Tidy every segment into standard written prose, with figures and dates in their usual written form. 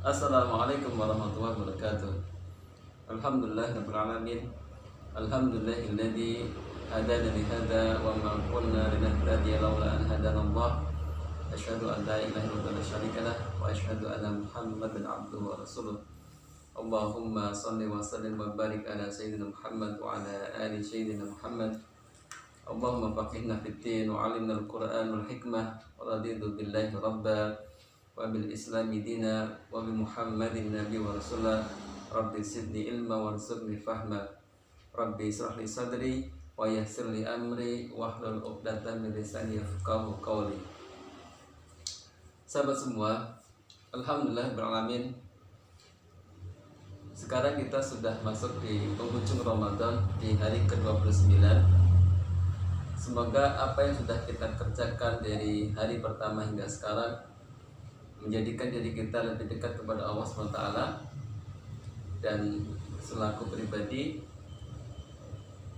Assalamualaikum warahmatullahi wabarakatuh. Alhamdulillahirabbil alamin. Alhamdulillahilladzi hadana li hadza wa ma kunna linahtadiya laula an hadanallah. Asyhadu an la ilaha illallah wa syarika lah wa asyhadu anna Muhammadan abduhu wa rasuluh. Allahumma shalli wa sallim wa barik ala sayyidina Muhammad wa ala ali sayyidina Muhammad. Allahumma faqihna fid din wa 'allimna al-Qur'an wal hikmah wa raditu billahi rabba wa bil islami dina wa bi Muhammadin nabi wa rasulah. Rabbi zidni ilma warzuqni fahma. Rabbi israh li sadri wa yassir li amri wahlul 'uqdatam min lisani yafqahu qawli. Sahabat semua, alhamdulillah beralamin. Sekarang kita sudah masuk di penghujung Ramadan di hari ke-29. Semoga apa yang sudah kita kerjakan dari hari pertama hingga sekarang menjadikan diri kita lebih dekat kepada Allah SWT. Dan selaku pribadi,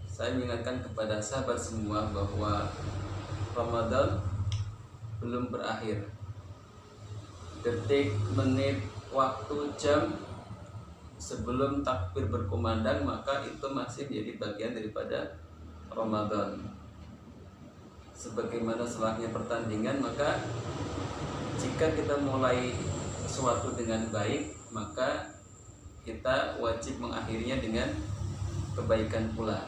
saya mengingatkan kepada sahabat semua bahwa Ramadan belum berakhir. Detik, menit, waktu, jam sebelum takbir berkumandang, maka itu masih menjadi bagian daripada Ramadan. Sebagaimana setelahnya pertandingan, maka jika kita mulai sesuatu dengan baik, maka kita wajib mengakhirinya dengan kebaikan pula.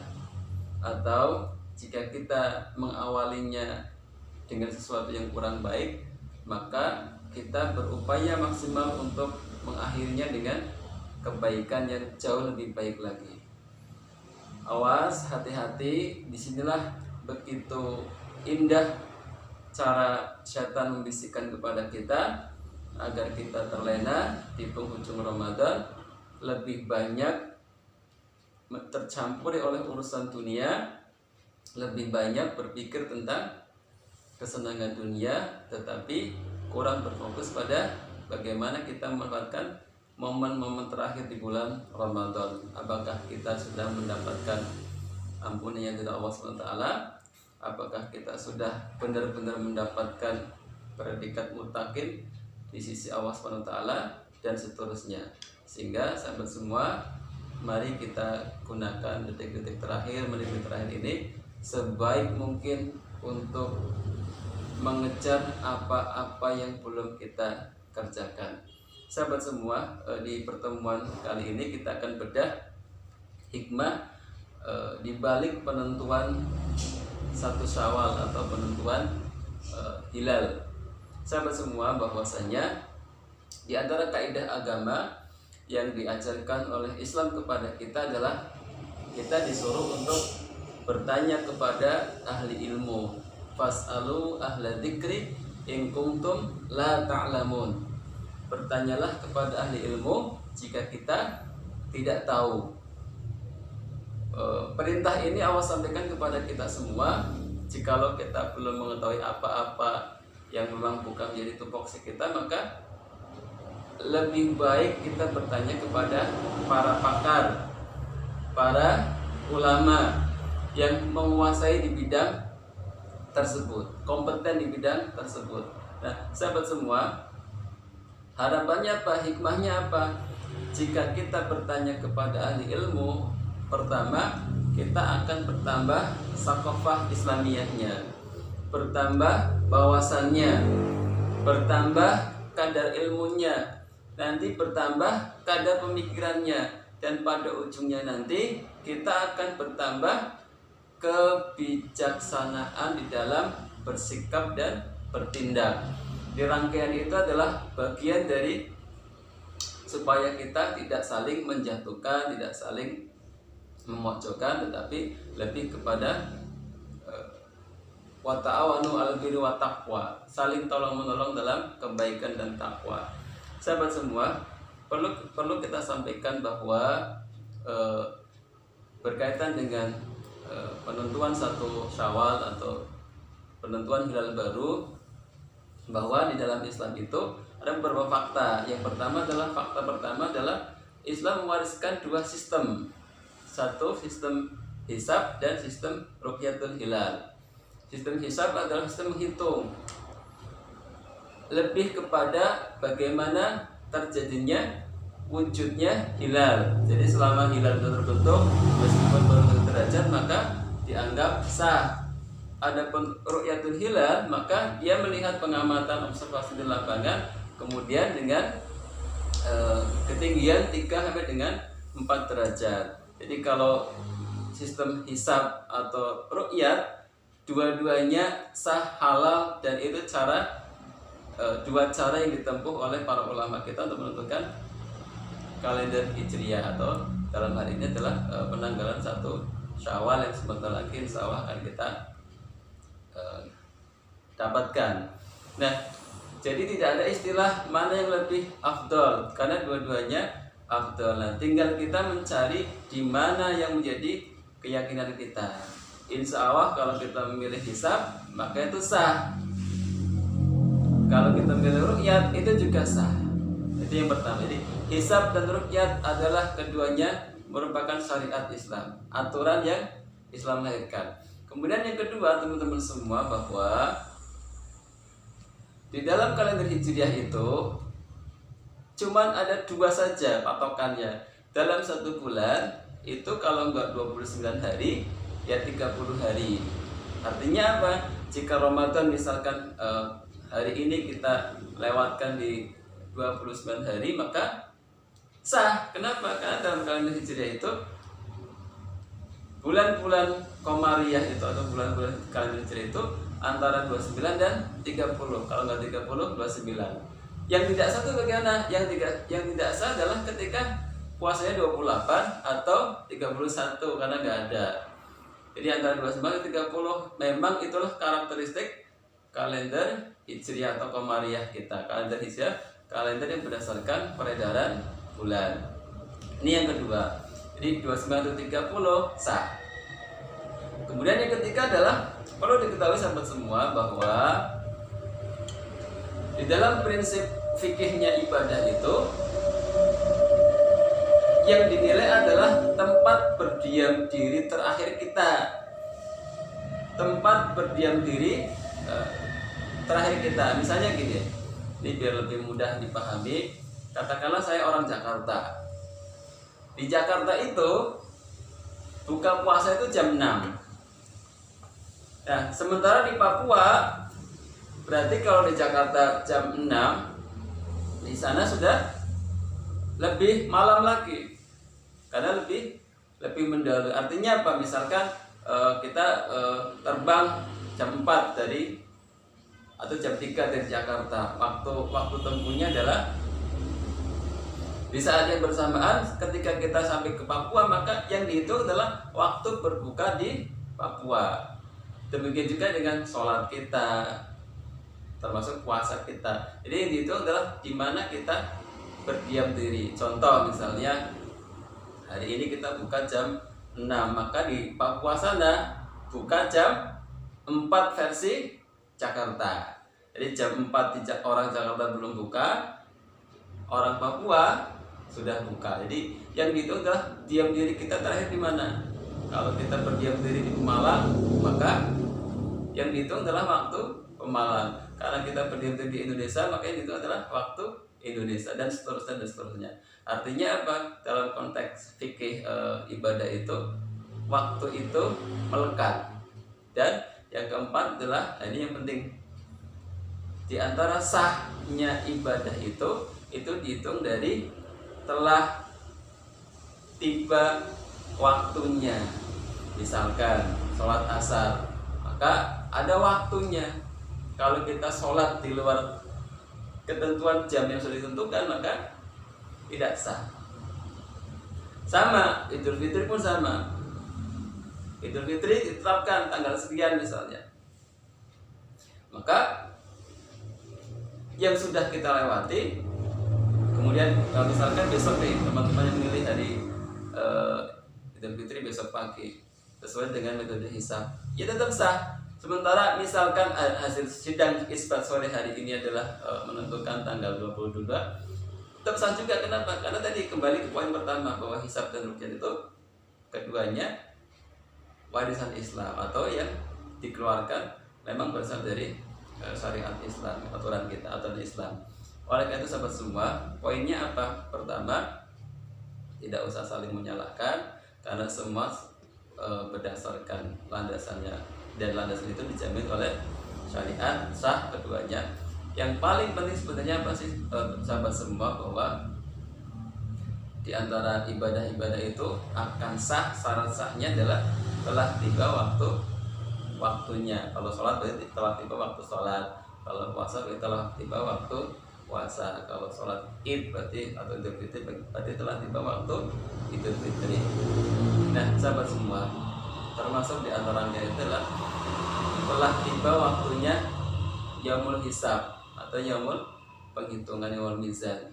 Atau jika kita mengawalinya dengan sesuatu yang kurang baik, maka kita berupaya maksimal untuk mengakhirinya dengan kebaikan yang jauh lebih baik lagi. Awas, hati-hati, disinilah begitu indah cara syaitan membisikkan kepada kita agar kita terlena di penghujung Ramadan, lebih banyak tercampuri oleh urusan dunia, lebih banyak berpikir tentang kesenangan dunia, tetapi kurang berfokus pada bagaimana kita memanfaatkan momen-momen terakhir di bulan Ramadan. Apakah kita sudah mendapatkan ampunan dari Allah SWT? Apakah kita sudah benar-benar mendapatkan predikat muttaqin di sisi Allah SWT, dan seterusnya. Sehingga sahabat semua, mari kita gunakan detik-detik terakhir, menit-menit terakhir ini sebaik mungkin untuk mengejar apa-apa yang belum kita kerjakan. Sahabat semua, di pertemuan kali ini kita akan bedah hikmah di balik penentuan satu Syawal atau penentuan hilal. Sahabat semua, bahwasanya di antara kaidah agama yang diajarkan oleh Islam kepada kita adalah kita disuruh untuk bertanya kepada ahli ilmu. Fas'alu ahla dzikri in kuntum la ta'lamun. Bertanyalah kepada ahli ilmu jika kita tidak tahu. Perintah ini Allah sampaikan kepada kita semua. Jikalau kita belum mengetahui apa-apa yang memang bukan menjadi tupoksi kita, maka lebih baik kita bertanya kepada para pakar, para ulama yang menguasai di bidang tersebut, kompeten di bidang tersebut. Nah, sahabat semua, harapannya apa? Hikmahnya apa? Jika kita bertanya kepada ahli ilmu, pertama, kita akan bertambah sakofah Islamiyahnya, bertambah bawasannya, bertambah kadar ilmunya, nanti bertambah kadar pemikirannya, dan pada ujungnya nanti kita akan bertambah kebijaksanaan di dalam bersikap dan bertindak. Di rangkaian itu adalah bagian dari supaya kita tidak saling menjatuhkan, tidak saling memojokkan, tetapi lebih kepada wa ta'awanu 'alal birri wat taqwa, saling tolong-menolong dalam kebaikan dan takwa. Sahabat semua, perlu kita sampaikan bahwa berkaitan dengan penentuan satu Syawal atau penentuan hilal baru, bahwa di dalam Islam itu ada beberapa fakta. Yang pertama adalah Islam mewariskan dua sistem. Satu, sistem hisab dan sistem ruqyatul hilal. Sistem hisab adalah sistem menghitung, lebih kepada bagaimana terjadinya wujudnya hilal. Jadi selama hilal itu terbentuk meskipun baru 1 derajat maka dianggap sah. Adapun ru'yatul hilal maka dia melihat pengamatan observasi di lapangan kemudian dengan ketinggian 3 sampai dengan 4 derajat. Jadi kalau sistem hisab atau ru'yat dua-duanya sah, halal, dan itu dua cara yang ditempuh oleh para ulama kita untuk menentukan kalender Hijriah atau dalam hal ini adalah penanggalan 1 Syawal yang sebentar lagi insya Allah akan kita dapatkan. Nah, jadi tidak ada istilah mana yang lebih afdol karena dua-duanya afdol. Nah, tinggal kita mencari di mana yang menjadi keyakinan kita. Insya Allah kalau kita memilih hisab maka itu sah. Kalau kita memilih ru'yat itu juga sah. Itu yang pertama. Jadi hisab dan ru'yat adalah keduanya merupakan syariat Islam, aturan yang Islam lahirkan. Kemudian yang kedua teman-teman semua bahwa di dalam kalender Hijriah itu cuman ada 2 saja patokannya. Dalam 1 bulan itu kalau enggak 29 hari ya 30 hari. Artinya apa? Jika Ramadan misalkan hari ini kita lewatkan di 29 hari maka sah. Kenapa? Karena dalam kalender Hijriah itu bulan-bulan Qamariyah itu atau bulan-bulan kalender Hijriah itu antara 29 dan 30. Kalau nggak 30, 29. Yang tidak sah itu bagaimana? Yang tidak sah adalah ketika puasanya 28 atau 31 karena nggak ada. Jadi antara 29 dan 30 memang itulah karakteristik kalender Hijriah atau Qamariyah kita. Kalender Hijriah, kalender yang berdasarkan peredaran bulan. Ini yang kedua. Jadi 29 atau 30 sah. Kemudian yang ketiga adalah perlu diketahui sahabat semua bahwa di dalam prinsip fikihnya ibadah itu yang dinilai adalah tempat berdiam diri terakhir kita. Tempat berdiam diri terakhir kita. Misalnya gini, ini biar lebih mudah dipahami. Katakanlah saya orang Jakarta. Di Jakarta itu buka puasa itu jam 6. Nah, sementara di Papua berarti kalau di Jakarta jam 6, di sana sudah lebih malam lagi. Karena lebih mendahului. Artinya apa? Misalkan kita terbang jam 4 dari atau jam 3 dari Jakarta. Waktu tempuhnya adalah di saat yang bersamaan ketika kita sampai ke Papua maka yang dihitung adalah waktu berbuka di Papua. Demikian juga dengan sholat kita, termasuk puasa kita. Jadi yang dihitung adalah di mana kita berdiam diri. Contoh misalnya hari ini kita buka jam 6, maka di Papua sana buka jam 4 versi Jakarta. Jadi jam 4 orang Jakarta belum buka, orang Papua sudah buka. Jadi yang dihitung adalah diam diri kita terakhir di mana. Kalau kita berdiam diri di Pemalang, maka yang dihitung adalah waktu Pemalang. Karena kita berdiam diri di Indonesia, maka yang dihitung adalah waktu Indonesia dan seterusnya. Artinya apa? Dalam konteks fikih ibadah itu waktu itu melekat. Dan yang keempat adalah ini yang penting. Di antara sahnya ibadah itu dihitung dari telah tiba waktunya. Misalkan sholat asar, maka ada waktunya. Kalau kita sholat di luar ketentuan jam yang sudah ditentukan maka tidak sah. Sama, Idul Fitri pun sama. Idul Fitri ditetapkan tanggal sekian misalnya. Maka yang sudah kita lewati, kemudian misalkan besok nih teman-teman yang memilih hari Idul Fitri besok pagi sesuai dengan metode hisab, ya tetap sah. Sementara misalkan hasil sidang isbat sore hari ini adalah menentukan tanggal 22, tetap sah juga. Kenapa? Karena tadi kembali ke poin pertama bahwa hisab dan ruqyah itu keduanya warisan Islam atau yang dikeluarkan memang berasal dari syariat Islam, aturan kita, aturan Islam. Oleh karena itu sahabat semua, poinnya apa? Pertama, tidak usah saling menyalahkan karena semua berdasarkan landasannya, dan landasan itu dijamin oleh syariat sah keduanya. Yang paling penting sebenarnya apa sih sahabat semua, bahwa di antara ibadah-ibadah itu akan sah, syarat sahnya adalah telah tiba waktunya. Kalau sholat berarti telah tiba waktu sholat, kalau puasa berarti telah tiba waktu puasa, kalau sholat id berarti atau idul fitri berarti telah tiba waktu idul fitri. Nah sahabat semua, termasuk di antaranya itulah telah tiba waktunya yaumul hisab atau yaumul penghitungan, yaumul mizan.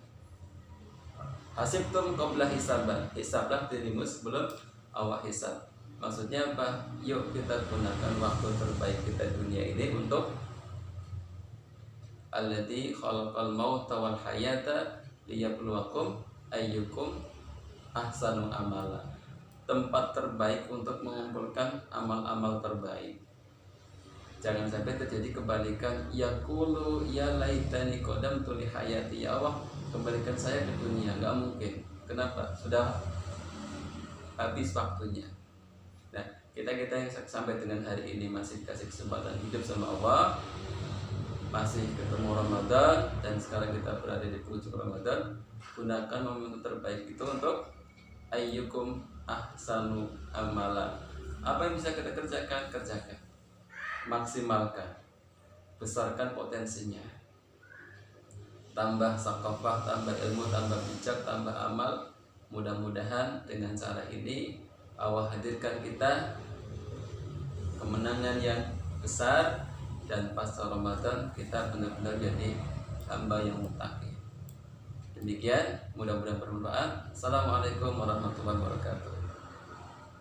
Hasibtum qabla hisaban, hisablah dirimu sebelum Allah hisab. Maksudnya apa? Yuk kita gunakan waktu terbaik kita dunia ini untuk alladzi khalaqal mauta wal hayata liyabluwakum ayyukum ahsanu amala. Tempat terbaik untuk mengumpulkan amal-amal terbaik. Jangan sampai terjadi kebalikan, yaqulu ya laitani qadamtu li hayati, ya Allah kembalikan saya ke dunia. Nggak mungkin. Kenapa? Sudah habis waktunya. Nah, kita yang sampai dengan hari ini masih dikasih kesempatan hidup sama Allah, masih ketemu Ramadan, dan sekarang kita berada di penghujung Ramadan. Gunakan momen terbaik itu untuk ayyukum ahsanu amala. Apa yang bisa kita kerjakan? Kerjakan, maksimalkan, besarkan potensinya, tambah sakofah, tambah ilmu, tambah bijak, tambah amal. Mudah-mudahan dengan cara ini Allah hadirkan kita kemenangan yang besar, dan pasca Ramadan kita benar-benar jadi hamba yang muttaqi. Demikian, mudah-mudahan bermanfaat. Assalamualaikum warahmatullahi wabarakatuh.